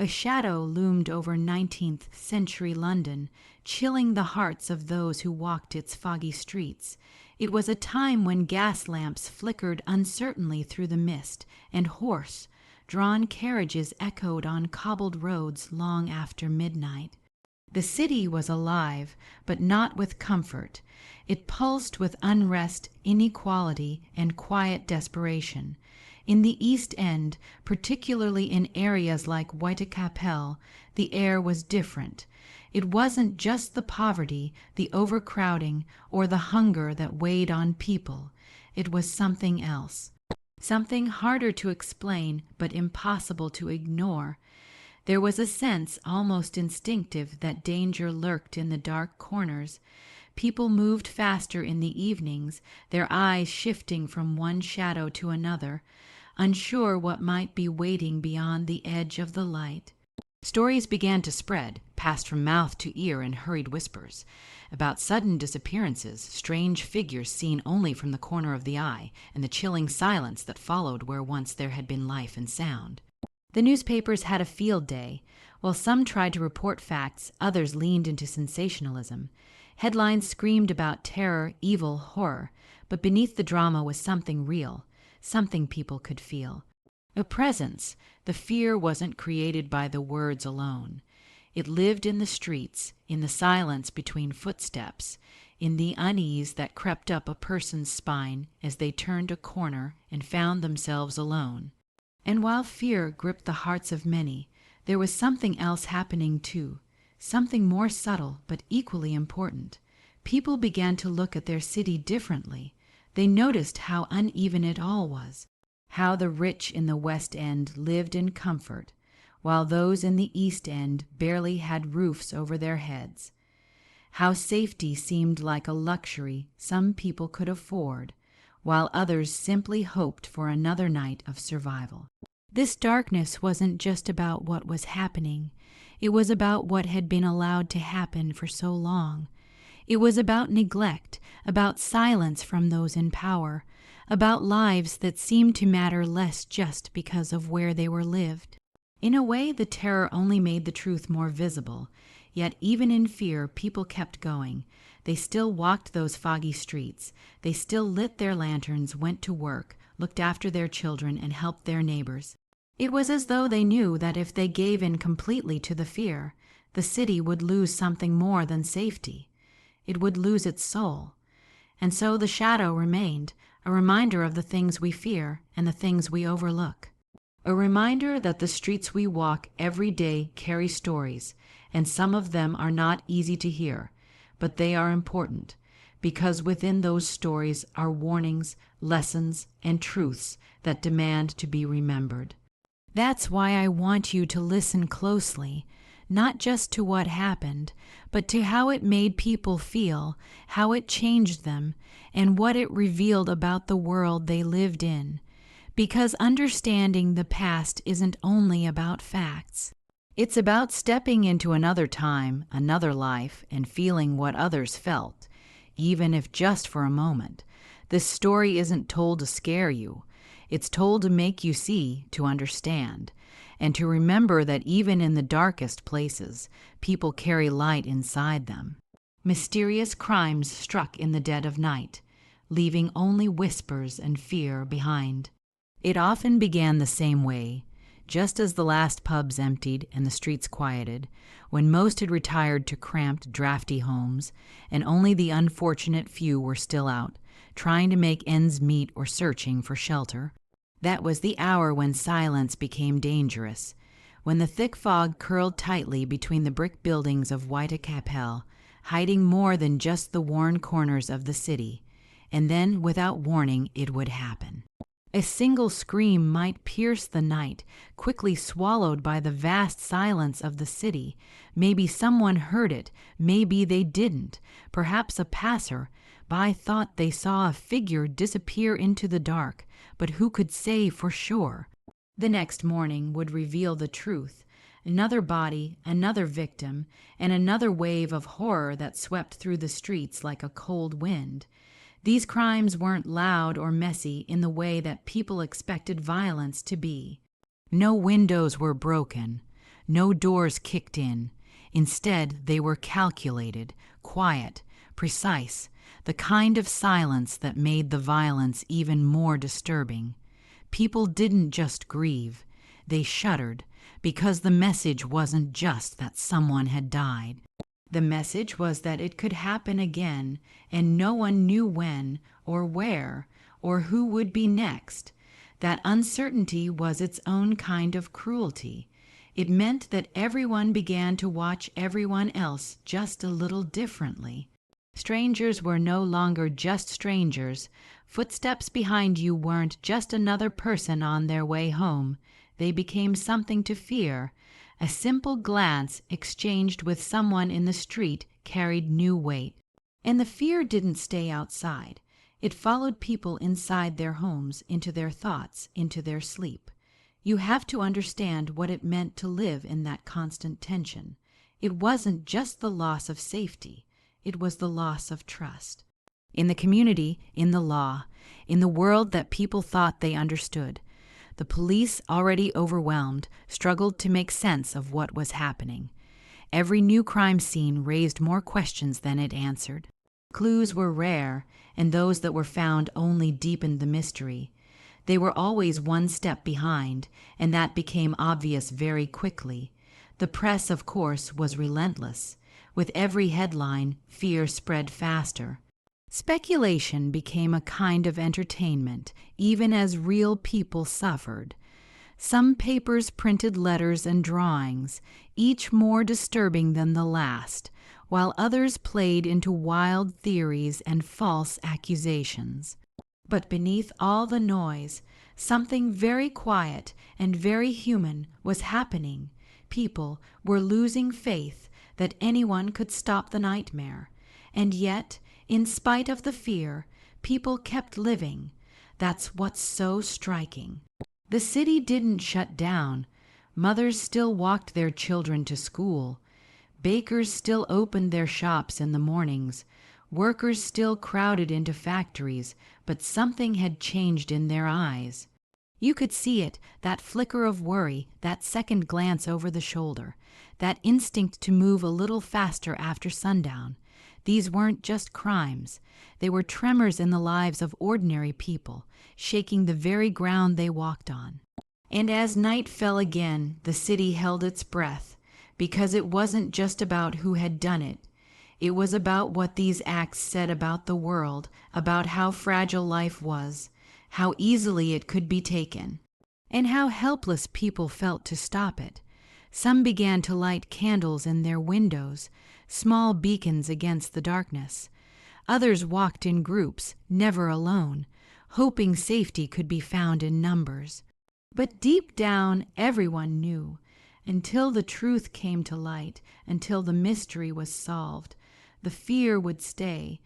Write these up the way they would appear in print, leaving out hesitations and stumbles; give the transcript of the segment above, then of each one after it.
A shadow loomed over 19th century London, chilling the hearts of those who walked its foggy streets. It was a time when gas lamps flickered uncertainly through the mist, and hoarse, drawn carriages echoed on cobbled roads long after midnight. The city was alive, but not with comfort. It pulsed with unrest, inequality, and quiet desperation. In the East End, particularly in areas like Whitechapel, the air was different. It wasn't just the poverty, the overcrowding, or the hunger that weighed on people. It was something else. Something harder to explain, but impossible to ignore. There was a sense, almost instinctive, that danger lurked in the dark corners. People moved faster in the evenings, their eyes shifting from one shadow to another, unsure what might be waiting beyond the edge of the light. Stories began to spread, passed from mouth to ear in hurried whispers, about sudden disappearances, strange figures seen only from the corner of the eye, and the chilling silence that followed where once there had been life and sound. The newspapers had a field day. While some tried to report facts, others leaned into sensationalism. Headlines screamed about terror, evil, horror, but beneath the drama was something real, something people could feel. A presence. The fear wasn't created by the words alone. It lived in the streets, in the silence between footsteps, in the unease that crept up a person's spine as they turned a corner and found themselves alone. And while fear gripped the hearts of many, there was something else happening too, something more subtle but equally important. People began to look at their city differently. They noticed how uneven it all was, how the rich in the West End lived in comfort, while those in the East End barely had roofs over their heads, how safety seemed like a luxury some people could afford, while others simply hoped for another night of survival. This darkness wasn't just about what was happening. It was about what had been allowed to happen for so long. It was about neglect, about silence from those in power, about lives that seemed to matter less just because of where they were lived. In a way, the terror only made the truth more visible. Yet even in fear, people kept going. They still walked those foggy streets. They still lit their lanterns, went to work, looked after their children, and helped their neighbors. It was as though they knew that if they gave in completely to the fear, the city would lose something more than safety. It would lose its soul. And so the shadow remained, a reminder of the things we fear and the things we overlook. A reminder that the streets we walk every day carry stories, and some of them are not easy to hear, but they are important, because within those stories are warnings, lessons, and truths that demand to be remembered. That's why I want you to listen closely, not just to what happened, but to how it made people feel, how it changed them, and what it revealed about the world they lived in. Because understanding the past isn't only about facts. It's about stepping into another time, another life, and feeling what others felt, even if just for a moment. This story isn't told to scare you. It's told to make you see, to understand, and to remember that even in the darkest places, people carry light inside them. Mysterious crimes struck in the dead of night, leaving only whispers and fear behind. It often began the same way, just as the last pubs emptied and the streets quieted, when most had retired to cramped, drafty homes, and only the unfortunate few were still out, trying to make ends meet or searching for shelter. That was the hour when silence became dangerous, when the thick fog curled tightly between the brick buildings of Whitechapel, hiding more than just the worn corners of the city, and then, without warning, it would happen. A single scream might pierce the night, quickly swallowed by the vast silence of the city. Maybe someone heard it, maybe they didn't. Perhaps a passer-by thought they saw a figure disappear into the dark, but who could say for sure? The next morning would reveal the truth. Another body, another victim, and another wave of horror that swept through the streets like a cold wind. These crimes weren't loud or messy in the way that people expected violence to be. No windows were broken. No doors kicked in. Instead, they were calculated, quiet, precise, the kind of silence that made the violence even more disturbing. People didn't just grieve. They shuddered, because the message wasn't just that someone had died. The message was that it could happen again, and no one knew when or where or who would be next. That uncertainty was its own kind of cruelty. It meant that everyone began to watch everyone else just a little differently. Strangers were no longer just strangers. Footsteps behind you weren't just another person on their way home. They became something to fear. A simple glance exchanged with someone in the street carried new weight. And the fear didn't stay outside. It followed people inside their homes, into their thoughts, into their sleep. You have to understand what it meant to live in that constant tension. It wasn't just the loss of safety. It was the loss of trust. In the community, in the law, in the world that people thought they understood. The police, already overwhelmed, struggled to make sense of what was happening. Every new crime scene raised more questions than it answered. Clues were rare, and those that were found only deepened the mystery. They were always one step behind, and that became obvious very quickly. The press, of course, was relentless. With every headline, fear spread faster. Speculation became a kind of entertainment, even as real people suffered. Some papers printed letters and drawings, each more disturbing than the last, while others played into wild theories and false accusations. But beneath all the noise, something very quiet and very human was happening. People were losing faith that anyone could stop the nightmare. And yet, in spite of the fear, people kept living. That's what's so striking. The city didn't shut down. Mothers still walked their children to school. Bakers still opened their shops in the mornings. Workers still crowded into factories, but something had changed in their eyes. You could see it, that flicker of worry, that second glance over the shoulder, that instinct to move a little faster after sundown. These weren't just crimes. They were tremors in the lives of ordinary people, shaking the very ground they walked on. And as night fell again, the city held its breath, because it wasn't just about who had done it. It was about what these acts said about the world, about how fragile life was, how easily it could be taken, and how helpless people felt to stop it. Some began to light candles in their windows, small beacons against the darkness. Others walked in groups, never alone, hoping safety could be found in numbers. But deep down, everyone knew, until the truth came to light, until the mystery was solved, the fear would stay,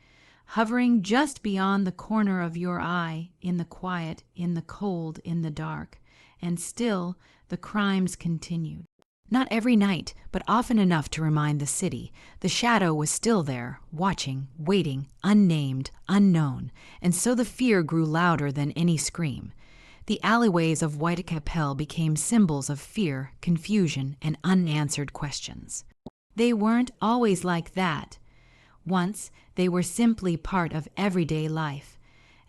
hovering just beyond the corner of your eye, in the quiet, in the cold, in the dark. And still, the crimes continued. Not every night, but often enough to remind the city. The shadow was still there, watching, waiting, unnamed, unknown, and so the fear grew louder than any scream. The alleyways of Whitechapel became symbols of fear, confusion, and unanswered questions. They weren't always like that. Once, they were simply part of everyday life,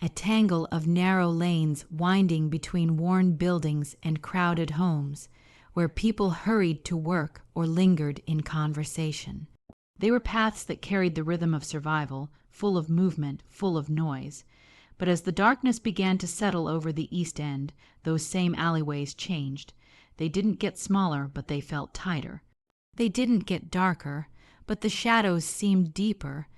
a tangle of narrow lanes winding between worn buildings and crowded homes, where people hurried to work or lingered in conversation. They were paths that carried the rhythm of survival, full of movement, full of noise. But as the darkness began to settle over the East End, those same alleyways changed. They didn't get smaller, but they felt tighter. They didn't get darker, but the shadows seemed deeper.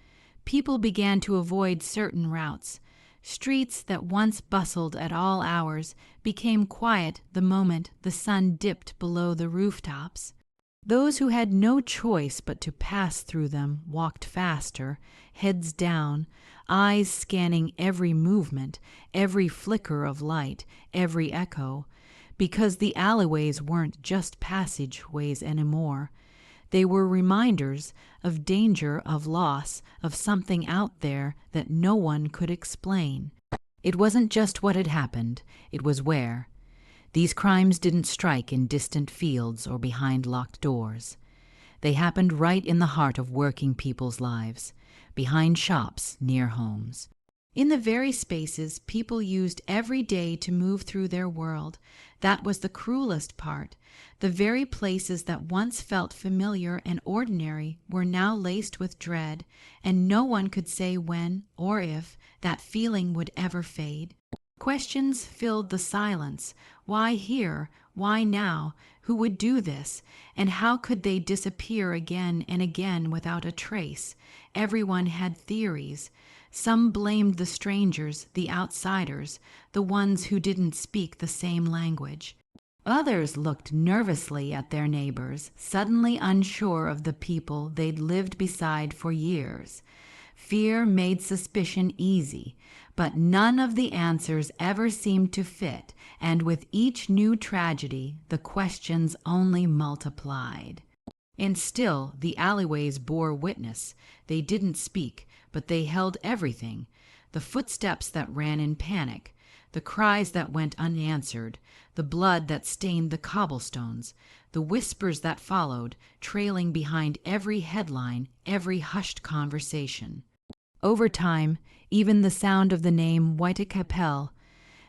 People began to avoid certain routes. Streets that once bustled at all hours became quiet the moment the sun dipped below the rooftops. Those who had no choice but to pass through them walked faster, heads down, eyes scanning every movement, every flicker of light, every echo, because the alleyways weren't just passageways anymore. They were reminders of danger, of loss, of something out there that no one could explain. It wasn't just what had happened, it was where. These crimes didn't strike in distant fields or behind locked doors. They happened right in the heart of working people's lives, behind shops near homes. In the very spaces people used every day to move through their world, that was the cruelest part. The very places that once felt familiar and ordinary were now laced with dread, and no one could say when or if that feeling would ever fade. Questions filled the silence. Why here? Why now? Who would do this? And how could they disappear again and again without a trace? Everyone had theories. Some blamed the strangers, the outsiders, the ones who didn't speak the same language. Others looked nervously at their neighbors, suddenly unsure of the people they'd lived beside for years. Fear made suspicion easy, but none of the answers ever seemed to fit, and with each new tragedy, the questions only multiplied. And still the alleyways bore witness. They didn't speak, but they held everything. The footsteps that ran in panic, the cries that went unanswered, the blood that stained the cobblestones, the whispers that followed, trailing behind every headline, every hushed conversation. Over time, even the sound of the name Whitechapel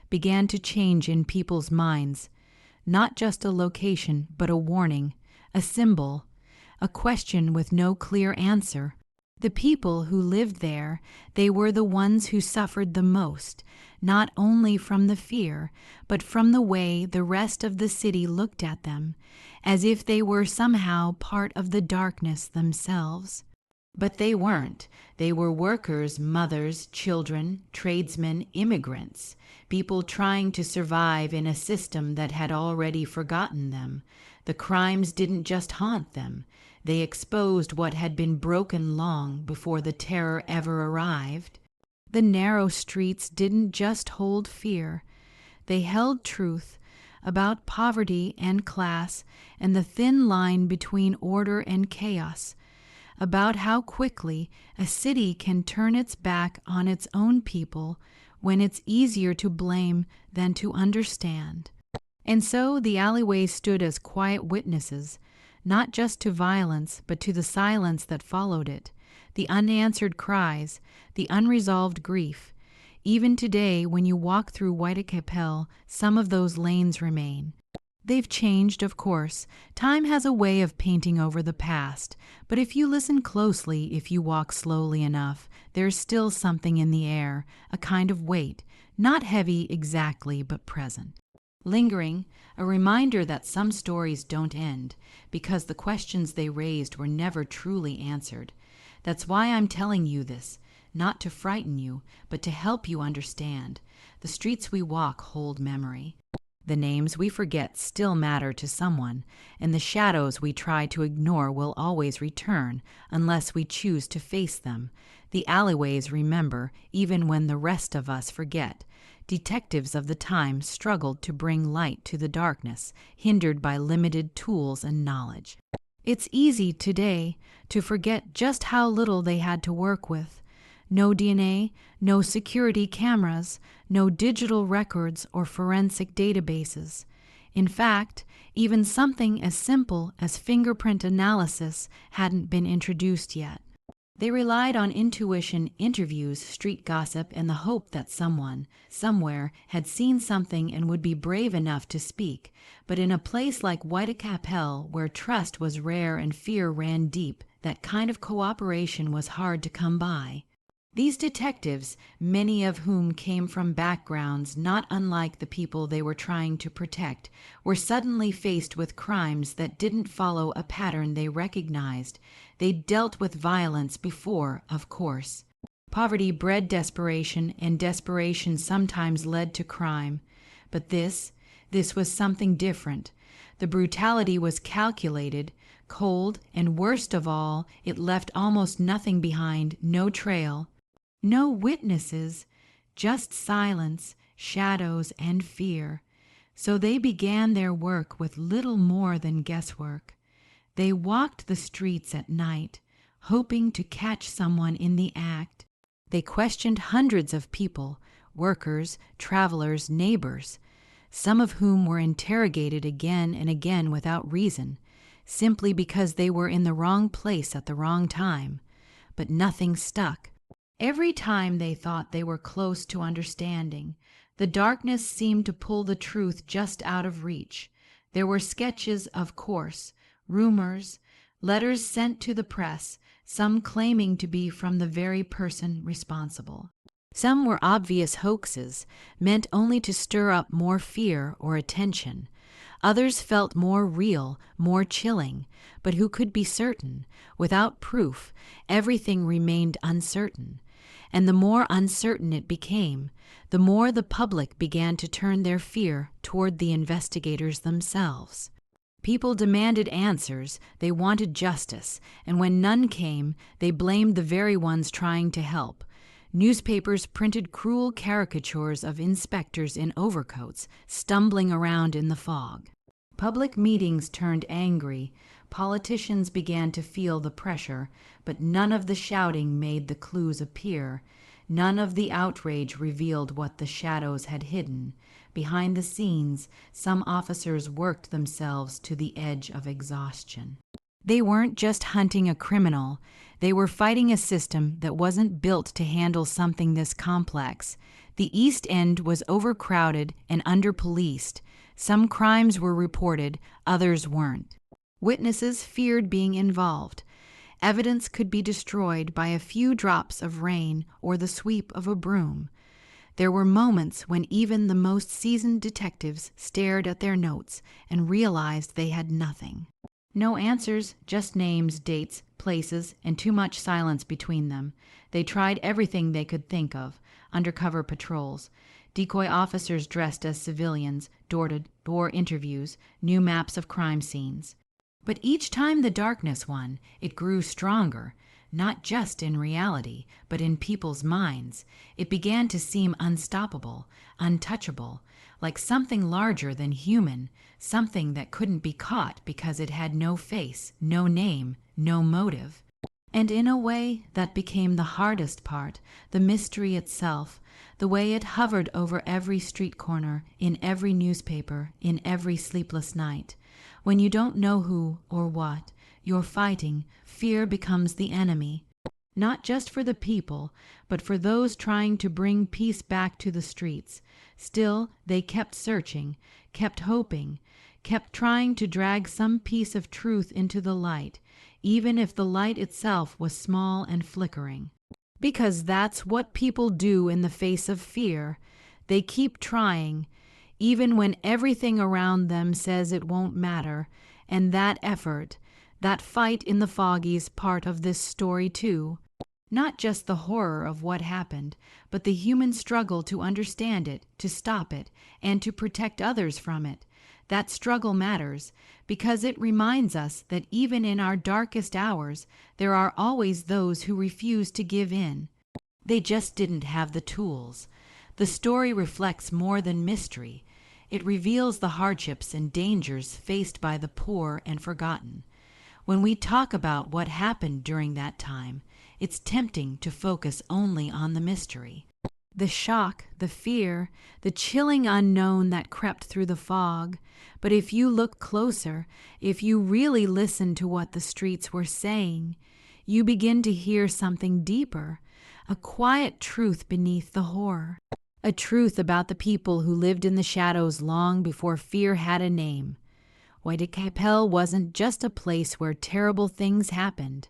began to change in people's minds. Not just a location, but a warning, a symbol, a question with no clear answer. The people who lived there, they were the ones who suffered the most, not only from the fear, but from the way the rest of the city looked at them, as if they were somehow part of the darkness themselves. But they weren't. They were workers, mothers, children, tradesmen, immigrants, people trying to survive in a system that had already forgotten them. The crimes didn't just haunt them. They exposed what had been broken long before the terror ever arrived. The narrow streets didn't just hold fear. They held truth about poverty and class and the thin line between order and chaos, about how quickly a city can turn its back on its own people when it's easier to blame than to understand. And so the alleyways stood as quiet witnesses, not just to violence, but to the silence that followed it, the unanswered cries, the unresolved grief. Even today, when you walk through Whitechapel, some of those lanes remain. They've changed, of course. Time has a way of painting over the past, but if you listen closely, if you walk slowly enough, there's still something in the air, a kind of weight, not heavy exactly, but present. Lingering, a reminder that some stories don't end, because the questions they raised were never truly answered. That's why I'm telling you this, not to frighten you, but to help you understand. The streets we walk hold memory. The names we forget still matter to someone, and the shadows we try to ignore will always return unless we choose to face them. The alleyways remember, even when the rest of us forget. Detectives of the time struggled to bring light to the darkness, hindered by limited tools and knowledge. It's easy today to forget just how little they had to work with. No DNA, no security cameras, no digital records or forensic databases. In fact, even something as simple as fingerprint analysis hadn't been introduced yet. They relied on intuition, interviews, street gossip, and the hope that someone, somewhere, had seen something and would be brave enough to speak. But in a place like Whitechapel, where trust was rare and fear ran deep, that kind of cooperation was hard to come by. These detectives, many of whom came from backgrounds not unlike the people they were trying to protect, were suddenly faced with crimes that didn't follow a pattern they recognized. They'd dealt with violence before, of course. Poverty bred desperation, and desperation sometimes led to crime. But this was something different. The brutality was calculated, cold, and worst of all, it left almost nothing behind, no trail. No witnesses, just silence, shadows, and fear. So they began their work with little more than guesswork. They walked the streets at night, hoping to catch someone in the act. They questioned hundreds of people, workers, travelers, neighbors. some of whom were interrogated again and again without reason, simply because they were in the wrong place at the wrong time. But nothing stuck. Every time they thought they were close to understanding, the darkness seemed to pull the truth just out of reach. There were sketches, of course, rumors, letters sent to the press, some claiming to be from the very person responsible. Some were obvious hoaxes, meant only to stir up more fear or attention. Others felt more real, more chilling, but who could be certain? Without proof, everything remained uncertain. And the more uncertain it became, the more the public began to turn their fear toward the investigators themselves. People demanded answers, they wanted justice, and when none came, they blamed the very ones trying to help. Newspapers printed cruel caricatures of inspectors in overcoats, stumbling around in the fog. Public meetings turned angry. Politicians began to feel the pressure, but none of the shouting made the clues appear. None of the outrage revealed what the shadows had hidden. Behind the scenes, some officers worked themselves to the edge of exhaustion. They weren't just hunting a criminal. They were fighting a system that wasn't built to handle something this complex. The East End was overcrowded and under-policed. Some crimes were reported, others weren't. Witnesses feared being involved. Evidence could be destroyed by a few drops of rain or the sweep of a broom. There were moments when even the most seasoned detectives stared at their notes and realized they had nothing. No answers, just names, dates, places, and too much silence between them. They tried everything they could think of: undercover patrols, decoy officers dressed as civilians, door-to-door interviews, new maps of crime scenes. But each time the darkness won, it grew stronger, not just in reality, but in people's minds. It began to seem unstoppable, untouchable, like something larger than human, something that couldn't be caught because it had no face, no name, no motive. And in a way, that became the hardest part, the mystery itself, the way it hovered over every street corner, in every newspaper, in every sleepless night. When you don't know who or what you're fighting, fear becomes the enemy. Not just for the people, but for those trying to bring peace back to the streets. Still, they kept searching, kept hoping, kept trying to drag some piece of truth into the light, even if the light itself was small and flickering. Because that's what people do in the face of fear. They keep trying, even when everything around them says it won't matter, and that effort, that fight in the foggy's part of this story too. Not just the horror of what happened, but the human struggle to understand it, to stop it, and to protect others from it. That struggle matters, because it reminds us that even in our darkest hours, there are always those who refuse to give in. They just didn't have the tools. The story reflects more than mystery. It reveals the hardships and dangers faced by the poor and forgotten. When we talk about what happened during that time, it's tempting to focus only on the mystery. The shock, the fear, the chilling unknown that crept through the fog. But if you look closer, if you really listen to what the streets were saying, you begin to hear something deeper, a quiet truth beneath the horror. A truth about the people who lived in the shadows long before fear had a name. Whitechapel wasn't just a place where terrible things happened.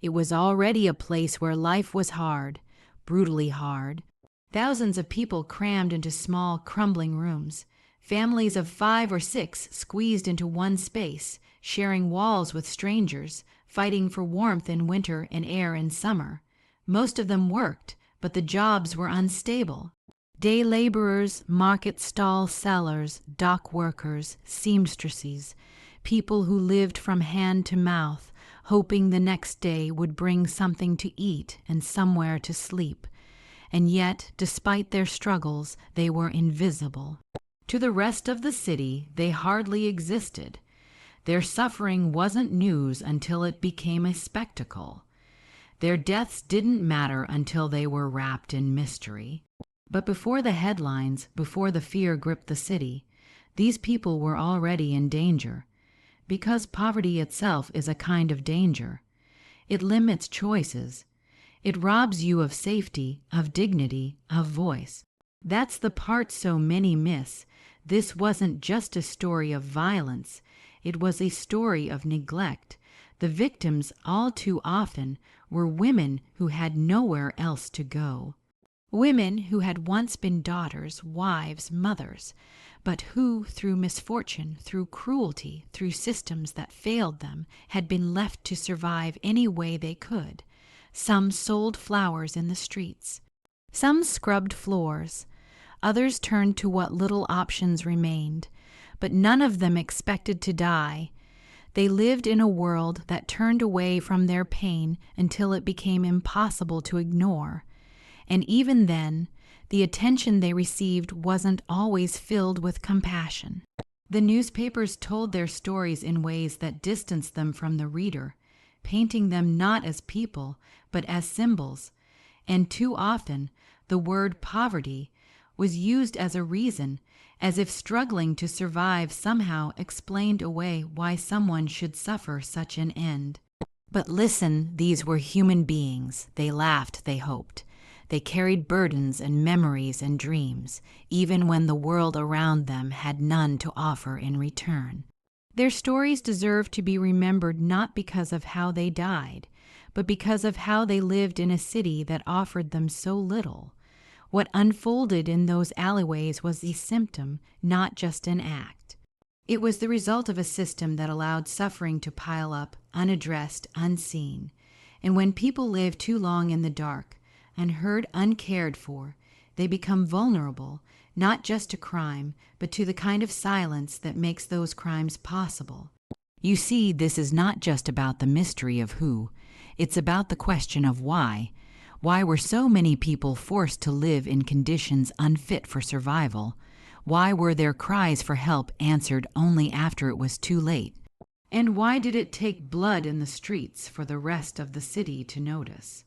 It was already a place where life was hard, brutally hard. Thousands of people crammed into small, crumbling rooms. Families of 5 or 6 squeezed into one space, sharing walls with strangers, fighting for warmth in winter and air in summer. Most of them worked, but the jobs were unstable. Day laborers, market stall sellers, dock workers, seamstresses, people who lived from hand to mouth, hoping the next day would bring something to eat and somewhere to sleep. And yet, despite their struggles, they were invisible. To the rest of the city, they hardly existed. Their suffering wasn't news until it became a spectacle. Their deaths didn't matter until they were wrapped in mystery. But before the headlines, before the fear gripped the city, These people were already in danger, because poverty itself is a kind of danger. It limits choices. It robs you of safety, of dignity, of voice. That's the part so many miss. This wasn't just a story of violence. It was a story of neglect. The victims, all too often, were women who had nowhere else to go. Women who had once been daughters, wives, mothers, but who, through misfortune, through cruelty, through systems that failed them, had been left to survive any way they could. Some sold flowers in the streets. Some scrubbed floors. Others turned to what little options remained. But none of them expected to die. They lived in a world that turned away from their pain until it became impossible to ignore. And even then, the attention they received wasn't always filled with compassion. The newspapers told their stories in ways that distanced them from the reader, painting them not as people, but as symbols. And too often, the word poverty was used as a reason, as if struggling to survive somehow explained away why someone should suffer such an end. But listen, these were human beings. They laughed, they hoped. They carried burdens and memories and dreams, even when the world around them had none to offer in return. Their stories deserve to be remembered not because of how they died, but because of how they lived in a city that offered them so little. What unfolded in those alleyways was a symptom, not just an act. It was the result of a system that allowed suffering to pile up, unaddressed, unseen. And when people live too long in the dark, unheard, uncared for, they become vulnerable, not just to crime, but to the kind of silence that makes those crimes possible. You see, this is not just about the mystery of who. It's about the question of why. Why were so many people forced to live in conditions unfit for survival? Why were their cries for help answered only after it was too late? And why did it take blood in the streets for the rest of the city to notice?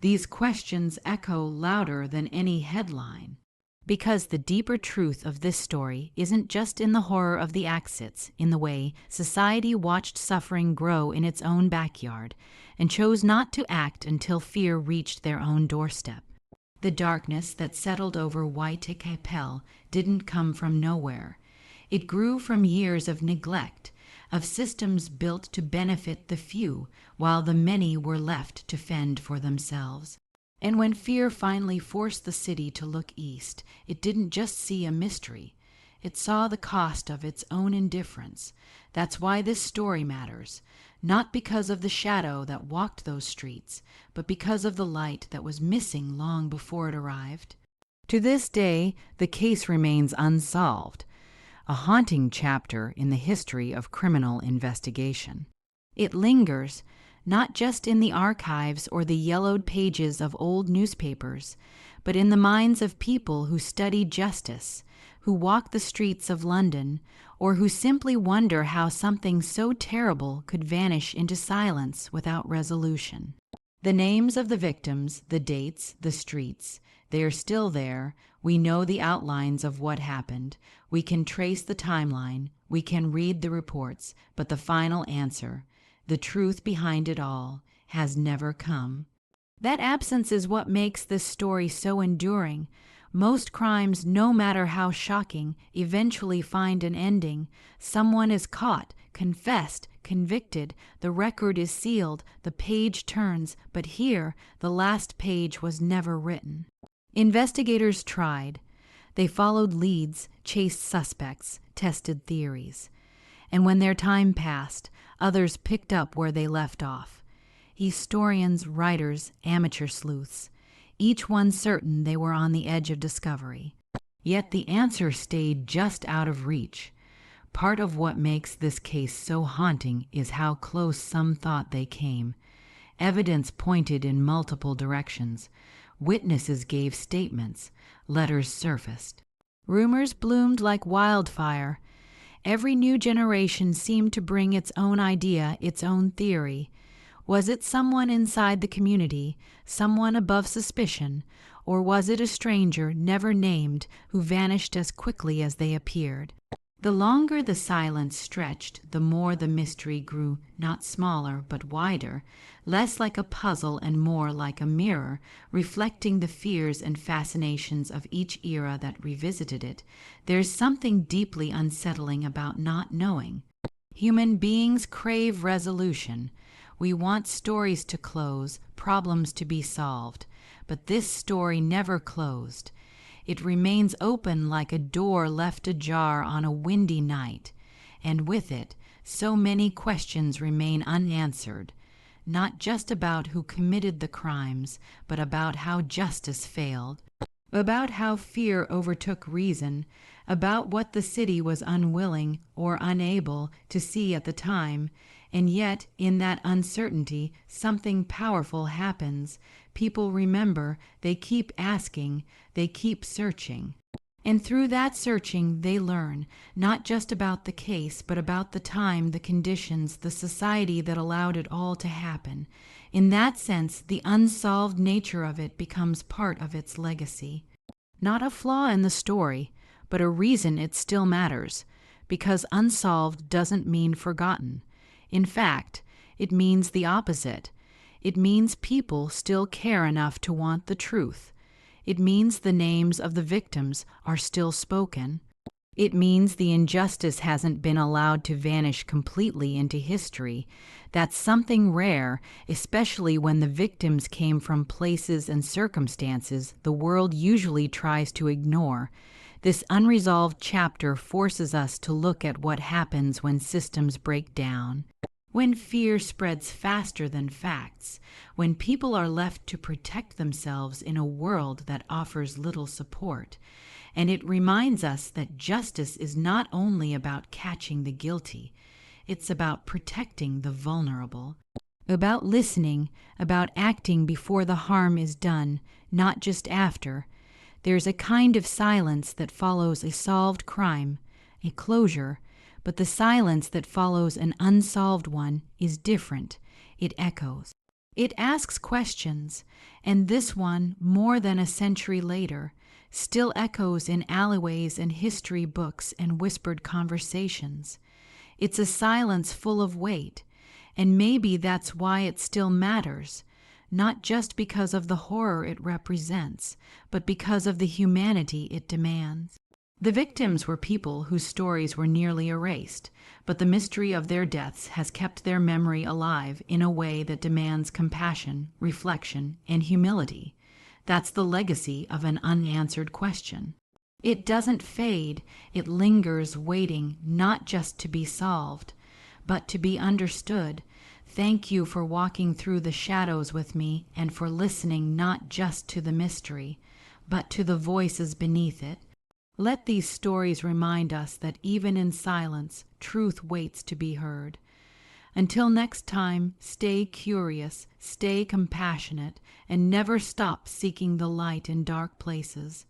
These questions echo louder than any headline. Because the deeper truth of this story isn't just in the horror of the acts, in the way society watched suffering grow in its own backyard and chose not to act until fear reached their own doorstep. The darkness that settled over Whitechapel didn't come from nowhere. It grew from years of neglect, of systems built to benefit the few, while the many were left to fend for themselves. And when fear finally forced the city to look east, it didn't just see a mystery. It saw the cost of its own indifference. That's why this story matters, not because of the shadow that walked those streets, but because of the light that was missing long before it arrived. To this day, the case remains unsolved, a haunting chapter in the history of criminal investigation. It lingers, not just in the archives or the yellowed pages of old newspapers, but in the minds of people who study justice, who walk the streets of London, or who simply wonder how something so terrible could vanish into silence without resolution. The names of the victims, the dates, the streets, they are still there. We know the outlines of what happened. We can trace the timeline. We can read the reports, but the final answer, the truth behind it all, has never come. That absence is what makes this story so enduring. Most crimes, no matter how shocking, eventually find an ending. Someone is caught, confessed, convicted, the record is sealed, the page turns, but here, the last page was never written. Investigators tried. They followed leads, chased suspects, tested theories. And when their time passed, others picked up where they left off. Historians, writers, amateur sleuths, each one certain they were on the edge of discovery. Yet the answer stayed just out of reach. Part of what makes this case so haunting is how close some thought they came. Evidence pointed in multiple directions. Witnesses gave statements. Letters surfaced. Rumors bloomed like wildfire. Every new generation seemed to bring its own idea, its own theory. Was it someone inside the community, someone above suspicion, or was it a stranger never named who vanished as quickly as they appeared? The longer the silence stretched, the more the mystery grew, not smaller, but wider, less like a puzzle and more like a mirror, reflecting the fears and fascinations of each era that revisited it. There's something deeply unsettling about not knowing. Human beings crave resolution. We want stories to close, problems to be solved. But this story never closed. It remains open like a door left ajar on a windy night, and with it, so many questions remain unanswered, not just about who committed the crimes, but about how justice failed, about how fear overtook reason, about what the city was unwilling or unable to see at the time. And yet, in that uncertainty, something powerful happens. People remember, they keep asking, they keep searching. And through that searching, they learn, not just about the case, but about the time, the conditions, the society that allowed it all to happen. In that sense, the unsolved nature of it becomes part of its legacy. Not a flaw in the story, but a reason it still matters, because unsolved doesn't mean forgotten. In fact, it means the opposite. It means people still care enough to want the truth. It means the names of the victims are still spoken. It means the injustice hasn't been allowed to vanish completely into history. That's something rare, especially when the victims came from places and circumstances the world usually tries to ignore. This unresolved chapter forces us to look at what happens when systems break down, when fear spreads faster than facts, when people are left to protect themselves in a world that offers little support. And it reminds us that justice is not only about catching the guilty, it's about protecting the vulnerable, about listening, about acting before the harm is done, not just after. There's a kind of silence that follows a solved crime, a closure, but the silence that follows an unsolved one is different. It echoes. It asks questions, and this one, more than a century later, still echoes in alleyways and history books and whispered conversations. It's a silence full of weight, and maybe that's why it still matters. Not just because of the horror it represents, but because of the humanity it demands. The victims were people whose stories were nearly erased, but the mystery of their deaths has kept their memory alive in a way that demands compassion, reflection, and humility. That's the legacy of an unanswered question. It doesn't fade, it lingers waiting not just to be solved, but to be understood. Thank you for walking through the shadows with me and for listening not just to the mystery, but to the voices beneath it. Let these stories remind us that even in silence, truth waits to be heard. Until next time, stay curious, stay compassionate, and never stop seeking the light in dark places.